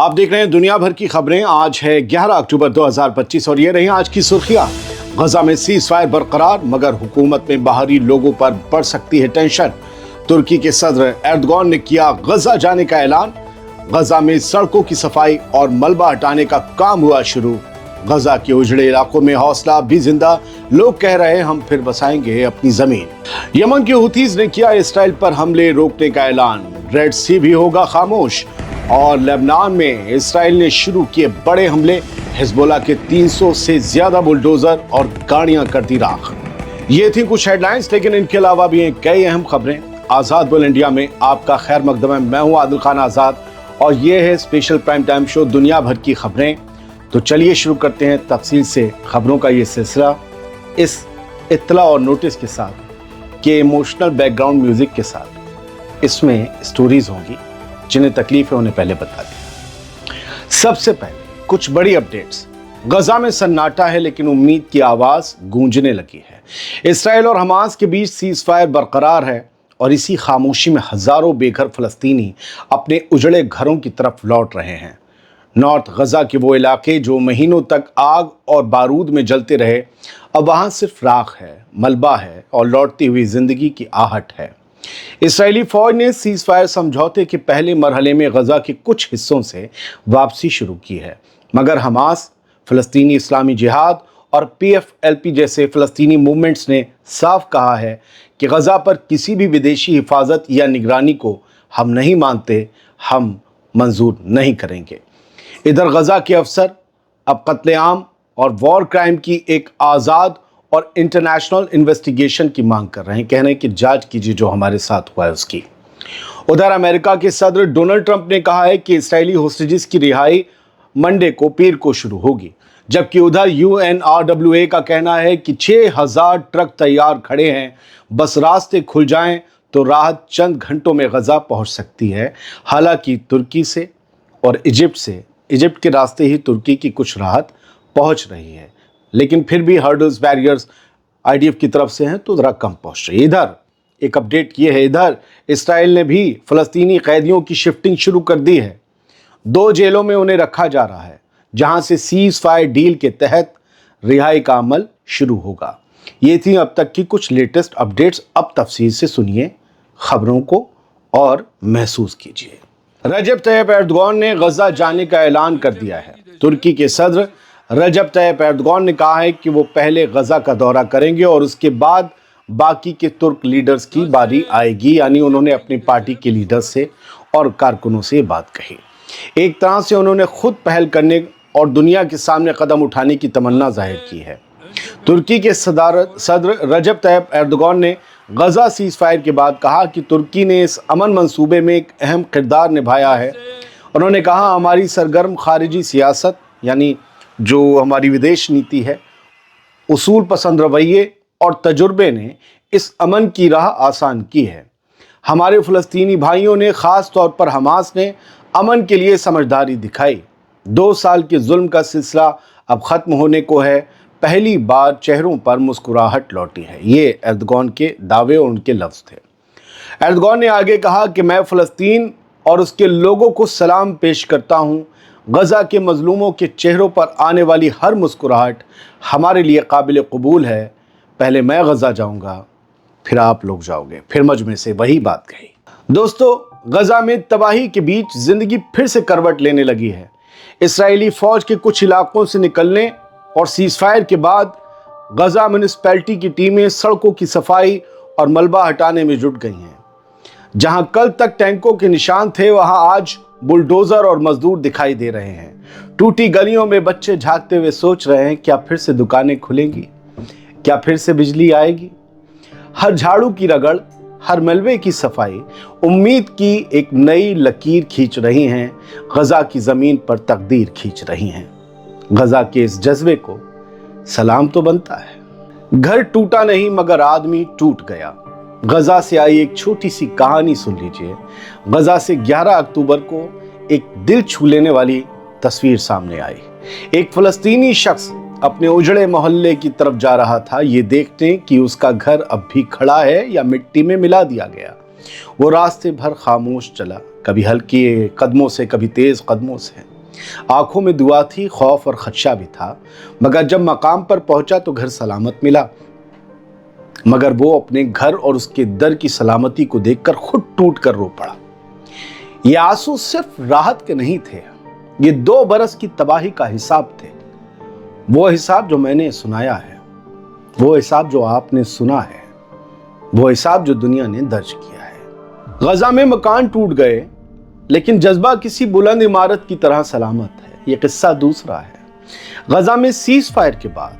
आप देख रहे हैं दुनिया भर की खबरें। आज है 11 अक्टूबर 2025 और ये रही आज की सुर्खियां। गजा में सीज फायर बरकरार, मगर हुकूमत में बाहरी लोगों पर बढ़ सकती है टेंशन। तुर्की के सदर एर्दोगान ने किया गजा जाने का ऐलान। गजा में सड़कों की सफाई और मलबा हटाने का काम हुआ शुरू। गजा के उजड़े इलाकों में हौसला भी जिंदा, लोग कह रहे हैं हम फिर बसाएंगे अपनी जमीन। यमन के हुतीज ने किया इसराइल पर हमले रोकने का ऐलान। रेड सी भी होगा खामोश। और लेबनान में इसराइल ने शुरू किए बड़े हमले। हिजबुल्लाह के 300 से ज्यादा बुलडोजर और गाड़ियां कर दी राख। ये थी कुछ हेडलाइंस, लेकिन इनके अलावा भी हैं कई अहम खबरें। आजाद बोल इंडिया में आपका खैर मकदम है। मैं हूं आदिल खान आजाद और ये है स्पेशल प्राइम टाइम शो दुनिया भर की खबरें। तो चलिए शुरू करते हैं तफसील से खबरों का ये सिलसिला, इस इत्तला और नोटिस के साथ कि इमोशनल बैकग्राउंड म्यूजिक के साथ इसमें स्टोरीज होंगी जिन्हें तकलीफ है उन्हें पहले बता दें। सबसे पहले कुछ बड़ी अपडेट्स। गजा में सन्नाटा है, लेकिन उम्मीद की आवाज गूंजने लगी है। इसराइल और हमास के बीच सीज फायर बरकरार है और इसी खामोशी में हजारों बेघर फलस्तीनी अपने उजड़े घरों की तरफ लौट रहे हैं। नॉर्थ गजा के वो इलाके जो महीनों तक आग और बारूद में जलते रहे, अब वहां सिर्फ राख है, मलबा है और लौटती हुई जिंदगी की आहट है। इसराइली फौज ने सीज फायर समझौते के पहले मरहले में गजा के कुछ हिस्सों से वापसी शुरू की है, मगर हमास, फलस्तीनी इस्लामी जिहाद और PFLP जैसे फलस्तीनी मूवमेंट्स ने साफ कहा है कि गजा पर किसी भी विदेशी हिफाजत या निगरानी को हम नहीं मानते, हम मंजूर नहीं करेंगे। इधर गजा के अफसर अब कत्लेआम और वॉर क्राइम की एक आज़ाद और इंटरनेशनल इन्वेस्टिगेशन की मांग कर रहे हैं। कह रहे हैं कि जांच कीजिए जो हमारे साथ हुआ है उसकी। उधर अमेरिका के सदर डोनाल्ड ट्रंप ने कहा है कि इसराइली होस्टेजेस की रिहाई मंडे को पीर को शुरू होगी, जबकि उधर UNRWA का कहना है कि 6000 ट्रक तैयार खड़े हैं, बस रास्ते खुल जाएं तो राहत चंद घंटों में गजा पहुंच सकती है। हालांकि तुर्की से और इजिप्ट के रास्ते ही तुर्की की कुछ राहत पहुंच रही है, लेकिन फिर भी हर्डल्स, बैरियर्स IDF की तरफ से हैं तो ज़रा कम पहुंच रही है। इधर एक अपडेट ये है, इधर इसराइल ने भी फ़लस्तीनी कैदियों की शिफ्टिंग शुरू कर दी है। 2 जेलों में उन्हें रखा जा रहा है, जहां से सीज फायर डील के तहत रिहाई का अमल शुरू होगा। ये थी अब तक की कुछ लेटेस्ट अपडेट्स। अब तफसील से सुनिए खबरों को और महसूस कीजिए। रजब तैयब एर्दोगान ने गजा जाने का ऐलान कर दिया है। तुर्की के सदर रजब तैयब एर्दोगान ने कहा है कि वो पहले गजा का दौरा करेंगे और उसके बाद बाकी के तुर्क लीडर्स की बारी आएगी। यानी उन्होंने अपनी पार्टी के लीडर्स से और कारकुनों से ये बात कही। एक तरह से उन्होंने खुद पहल करने और दुनिया के सामने कदम उठाने की तमन्ना जाहिर की है। तुर्की के सदर रजब तैयब एर्दोगान ने गजा सीज फायर के बाद कहा कि तुर्की ने इस अमन मंसूबे में एक अहम किरदार निभाया है। उन्होंने कहा, हमारी सरगर्म खारिजी सियासत यानी जो हमारी विदेश नीति है, उसूल पसंद रवैये और तजुर्बे ने इस अमन की राह आसान की है। हमारे फ़लस्तीनी भाइयों ने, ख़ास तौर पर हमास ने अमन के लिए समझदारी दिखाई। 2 साल के जुल्म का सिलसिला अब ख़त्म होने को है। पहली बार चेहरों पर मुस्कुराहट लौटी है। ये एर्दोगान के दावे और उनके लफ्ज़ थे। एर्दोगान ने आगे कहा कि मैं फ़लस्तीन और उसके लोगों को सलाम पेश करता हूँ। गजा के मजलूमों के चेहरों पर आने वाली हर मुस्कुराहट हमारे लिए काबिल कबूल है। पहले मैं गजा जाऊँगा, फिर आप लोग जाओगे। फिर मजमे से वही बात कही। दोस्तों, गजा में तबाही के बीच ज़िंदगी फिर से करवट लेने लगी है। इसराइली फ़ौज के कुछ इलाकों से निकलने और सीज फायर के बाद गजा म्यूनिसिपैलिटी की टीमें सड़कों की सफाई और मलबा हटाने में जुट गई हैं। जहां कल तक टैंकों के निशान थे, वहां आज बुलडोजर और मजदूर दिखाई दे रहे हैं। टूटी गलियों में बच्चे झांकते हुए सोच रहे हैं, क्या फिर से दुकानें खुलेंगी, क्या फिर से बिजली आएगी। हर झाड़ू की रगड़, हर मलबे की सफाई उम्मीद की एक नई लकीर खींच रही हैं, गजा की ज़मीन पर तकदीर खींच रही हैं। गजा के इस जज्बे को सलाम तो बनता है। घर टूटा नहीं मगर आदमी टूट गया। गजा से आई एक छोटी सी कहानी सुन लीजिए। गजा से 11 अक्टूबर को एक दिल छू लेने वाली तस्वीर सामने आई। एक फलस्तीनी शख्स अपने उजड़े मोहल्ले की तरफ जा रहा था, ये देखने कि उसका घर अब भी खड़ा है या मिट्टी में मिला दिया गया। वो रास्ते भर खामोश चला, कभी हल्के कदमों से, कभी तेज कदमों से। आंखों में दुआ थी, खौफ और खदशा भी था। मगर जब मकाम पर पहुंचा तो घर सलामत मिला। मगर वो अपने घर और उसके दर की सलामती को देखकर खुद टूट कर रो पड़ा। ये आंसू सिर्फ राहत के नहीं थे, ये 2 बरस की तबाही का हिसाब थे। वो हिसाब जो मैंने सुनाया है, वो हिसाब जो आपने सुना है, वो हिसाब जो दुनिया ने दर्ज किया है। गजा में मकान टूट गए, लेकिन जज्बा किसी बुलंद इमारत की तरह सलामत है। ये किस्सा दूसरा है। गजा में सीज फायर के बाद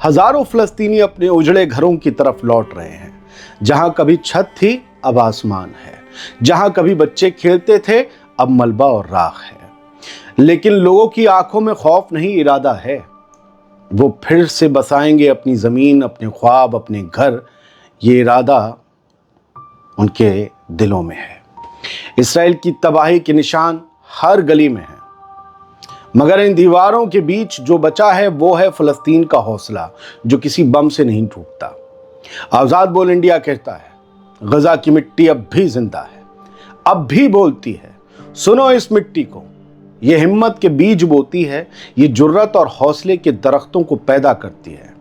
हजारों फलस्तीनी अपने उजड़े घरों की तरफ लौट रहे हैं। जहां कभी छत थी, अब आसमान है। जहां कभी बच्चे खेलते थे, अब मलबा और राख है। लेकिन लोगों की आंखों में खौफ नहीं, इरादा है। वो फिर से बसाएंगे अपनी जमीन, अपने ख्वाब, अपने घर। ये इरादा उनके दिलों में है। इसराइल की तबाही के निशान हर गली में है, मगर इन दीवारों के बीच जो बचा है वो है फलस्तीन का हौसला, जो किसी बम से नहीं टूटता। आजाद बोल इंडिया कहता है, गजा की मिट्टी अब भी जिंदा है, अब भी बोलती है, सुनो इस मिट्टी को। ये हिम्मत के बीज बोती है, ये जुर्रत और हौसले के दरख्तों को पैदा करती है।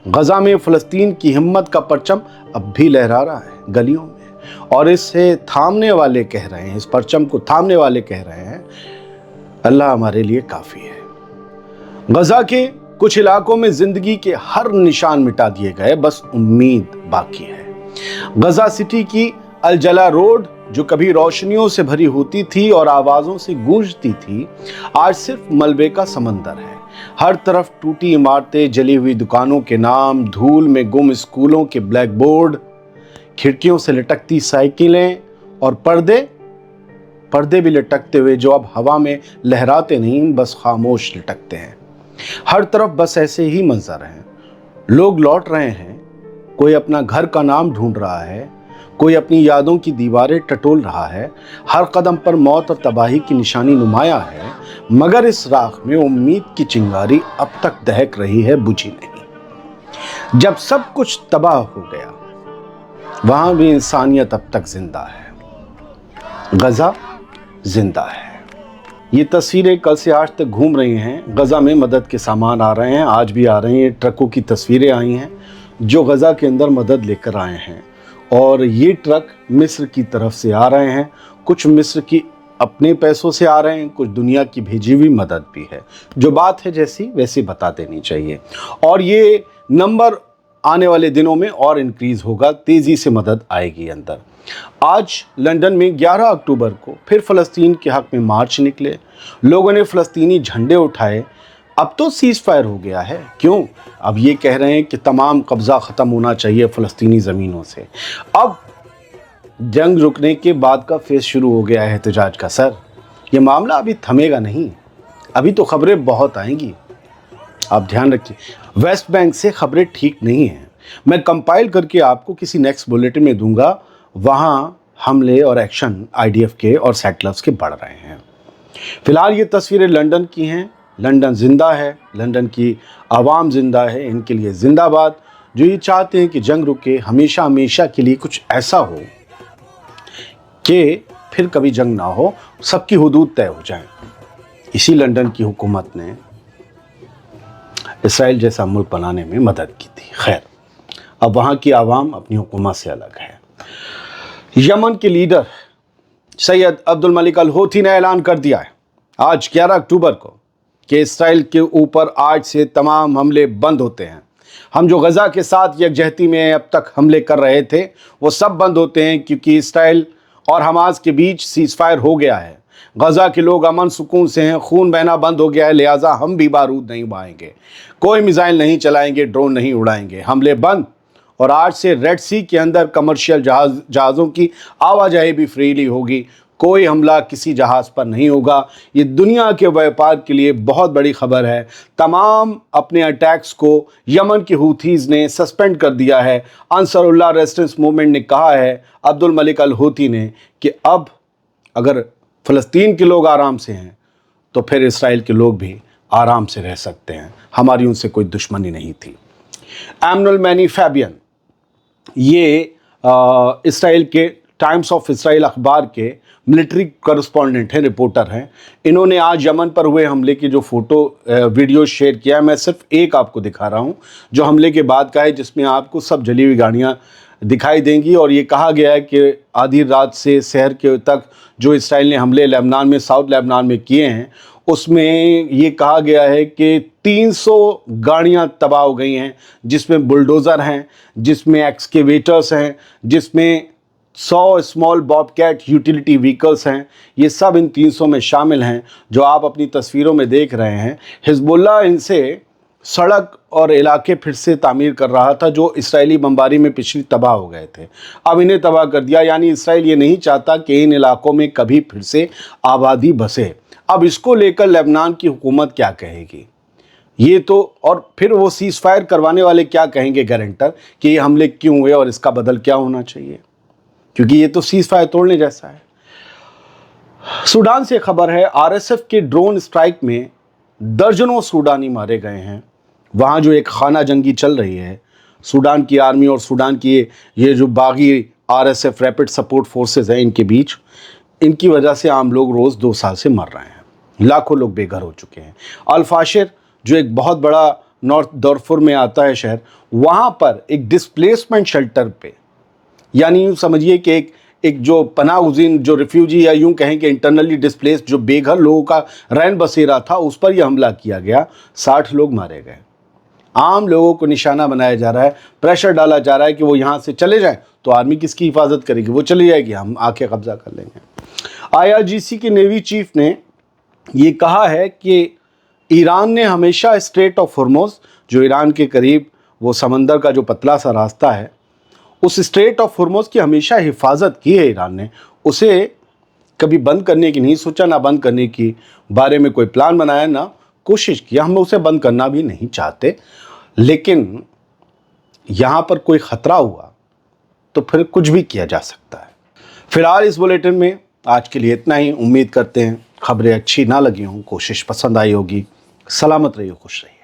गजा में फलस्तीन की हिम्मत का परचम अब भी लहरा रहा है गलियों में, और इसे थामने वाले कह रहे हैं, इस परचम को थामने वाले कह रहे हैं, अल्लाह हमारे लिए काफी है। गजा के कुछ इलाकों में जिंदगी के हर निशान मिटा दिए गए, बस उम्मीद बाकी है। गजा सिटी की अल जला रोड, जो कभी रोशनियों से भरी होती थी और आवाजों से गूंजती थी, आज सिर्फ मलबे का समंदर है। हर तरफ टूटी इमारतें, जली हुई दुकानों के नाम, धूल में गुम स्कूलों के ब्लैक बोर्ड, खिड़कियों से लटकती साइकिलें और पर्दे भी लटकते हुए, जो अब हवा में लहराते नहीं, बस खामोश लटकते हैं। हर तरफ बस ऐसे ही मंजर हैं। लोग लौट रहे हैं, कोई अपना घर का नाम ढूंढ रहा है, कोई अपनी यादों की दीवारें टटोल रहा है। हर कदम पर मौत और तबाही की निशानी नुमाया है, मगर इस राख में उम्मीद की चिंगारी अब तक दहक रही है, बुझी नहीं। जब सब कुछ तबाह हो गया, वहां भी इंसानियत अब तक जिंदा है। गजा जिंदा है। ये तस्वीरें कल से आज तक घूम रही हैं। गजा में मदद के सामान आ रहे हैं, आज भी आ रहे हैं। ट्रकों की तस्वीरें आई हैं जो गजा के अंदर मदद लेकर आए हैं, और ये ट्रक मिस्र की तरफ से आ रहे हैं। कुछ मिस्र की अपने पैसों से आ रहे हैं, कुछ दुनिया की भेजी हुई मदद भी है। जो बात है जैसी वैसी बता देनी चाहिए, और ये नंबर आने वाले दिनों में और इंक्रीज होगा, तेजी से मदद आएगी अंदर। आज लंदन में 11 अक्टूबर को फिर फ़लस्तीन के हक में मार्च निकले, लोगों ने फ़लस्तीनी झंडे उठाए। अब तो सीज फायर हो गया है, क्यों? अब ये कह रहे हैं कि तमाम कब्ज़ा ख़त्म होना चाहिए फ़लस्तीनी ज़मीनों से। अब जंग रुकने के बाद का फेज़ शुरू हो गया है एहतजाज का। सर, ये मामला अभी थमेगा नहीं, अभी तो खबरें बहुत आएंगी, आप ध्यान रखिए। वेस्ट बैंक से खबरें ठीक नहीं हैं, मैं कंपाइल करके आपको किसी नेक्स्ट बुलेटिन में दूंगा। वहाँ हमले और एक्शन IDF के और सेटलर्स के बढ़ रहे हैं। फिलहाल ये तस्वीरें लंदन की हैं। लंदन जिंदा है, लंदन की आवाम जिंदा है, इनके लिए जिंदाबाद, जो ये चाहते हैं कि जंग रुके, हमेशा हमेशा के लिए कुछ ऐसा हो कि फिर कभी जंग ना हो, सबकी हुदूद तय हो जाए। इसी लंदन की हुकूमत ने इसराइल जैसा मुल्क बनाने में मदद की थी। खैर, अब वहाँ की आवाम अपनी हुकूमत से अलग है। यमन के लीडर सैयद अब्दुल मलिक अल हूथी ने ऐलान कर दिया है आज 11 अक्टूबर को कि इसराइल के ऊपर आज से तमाम हमले बंद होते हैं। हम जो गजा के साथ यकजहती में अब तक हमले कर रहे थे वो सब बंद होते हैं, क्योंकि इसराइल और हमास के बीच सीज फायर हो गया है। गजा के लोग अमन सुकून से हैं, खून बहना बंद हो गया है, लिहाजा हम भी बारूद नहीं उड़ाएंगे, कोई मिसाइल नहीं चलाएंगे, ड्रोन नहीं उड़ाएंगे, हमले बंद। और आज से रेड सी के अंदर कमर्शियल जहाज़ों की आवाजाही भी फ्रीली होगी, कोई हमला किसी जहाज़ पर नहीं होगा। ये दुनिया के व्यापार के लिए बहुत बड़ी खबर है। तमाम अपने अटैक्स को यमन के हूथीज़ ने सस्पेंड कर दिया है। अंसारुल्लाह रेजिस्टेंस मूवमेंट ने कहा है, अब्दुल मलिक अल हूथी ने, कि अब अगर फ़लस्तीन के लोग आराम से हैं तो फिर इसराइल के लोग भी आराम से रह सकते हैं। हमारी उनसे कोई दुश्मनी नहीं थी। एमनुअल मैनी फैबियन, ये इसराइल के टाइम्स ऑफ इसराइल अखबार के मिलिट्री करस्पॉन्डेंट हैं, रिपोर्टर हैं। इन्होंने आज यमन पर हुए हमले की जो फोटो वीडियो शेयर किया है, मैं सिर्फ एक आपको दिखा रहा हूँ जो हमले के बाद का है, जिसमें आपको सब जली हुई गाड़ियाँ दिखाई देंगी। और ये कहा गया है कि आधी रात से शहर के तक जो इसराइल ने हमले लेबनान में, साउथ लेबनान में किए हैं, उसमें ये कहा गया है कि 300 गाड़ियां तबाह हो गई हैं, जिसमें बुलडोज़र हैं, जिसमें एक्सकेवेटर्स हैं, जिसमें 100 स्मॉल बॉबकैट यूटिलिटी व्हीकल्स हैं। ये सब इन 300 में शामिल हैं जो आप अपनी तस्वीरों में देख रहे हैं। हिजबुल्लाह इनसे सड़क और इलाके फिर से तामीर कर रहा था जो इसराइली बमबारी में पिछली तबाह हो गए थे। अब इन्हें तबाह कर दिया, यानी इसराइल ये नहीं चाहता कि इन इलाकों में कभी फिर से आबादी बसे। अब इसको लेकर लेबनान की हुकूमत क्या कहेगी, ये तो, और फिर वो सीज़ फायर करवाने वाले क्या कहेंगे गारंटर कि ये हमले क्यों हुए और इसका बदल क्या होना चाहिए, क्योंकि ये तो सीज़ फायर तोड़ने जैसा है। सूडान से खबर है, आरएसएफ के ड्रोन स्ट्राइक में दर्जनों सूडानी मारे गए हैं। वहाँ जो एक खाना जंगी चल रही है सूडान की आर्मी और सूडान की ये जो बागी आरएसएफ रैपिड सपोर्ट फोर्सेस हैं, इनके बीच, इनकी वजह से आम लोग रोज़ 2 साल से मर रहे हैं। लाखों लोग बेघर हो चुके हैं। अल-फाशिर जो एक बहुत बड़ा नॉर्थ दारफुर में आता है शहर, वहाँ पर एक डिस्प्लेसमेंट शेल्टर पे, यानी यूँ समझिए कि एक जो पनाह गुज़ीन, जो रिफ्यूजी, या यूँ कहें कि इंटरनली डिस्प्लेस्ड जो बेघर लोगों का रैन बसेरा था, उस पर यह हमला किया गया। 60 लोग मारे गए। आम लोगों को निशाना बनाया जा रहा है, प्रेशर डाला जा रहा है कि वो यहाँ से चले जाएं, तो आर्मी किसकी हिफाजत करेगी, वो चली जाएगी, हम आके कब्जा कर लेंगे। IRGC के नेवी चीफ ने ये कहा है कि ईरान ने हमेशा स्ट्रेट ऑफ हॉर्मुज़, जो ईरान के करीब वो समंदर का जो पतला सा रास्ता है, उस स्ट्रेट ऑफ हॉर्मुज़ की हमेशा हिफाजत की है ईरान ने। उसे कभी बंद करने की नहीं सोचा, ना बंद करने की बारे में कोई प्लान बनाया, ना कोशिश किया। हम उसे बंद करना भी नहीं चाहते, लेकिन यहाँ पर कोई ख़तरा हुआ तो फिर कुछ भी किया जा सकता है। फिलहाल इस बुलेटिन में आज के लिए इतना ही। उम्मीद करते हैं खबरें अच्छी ना लगी हों, कोशिश पसंद आई होगी। सलामत रहिए, खुश रहिए।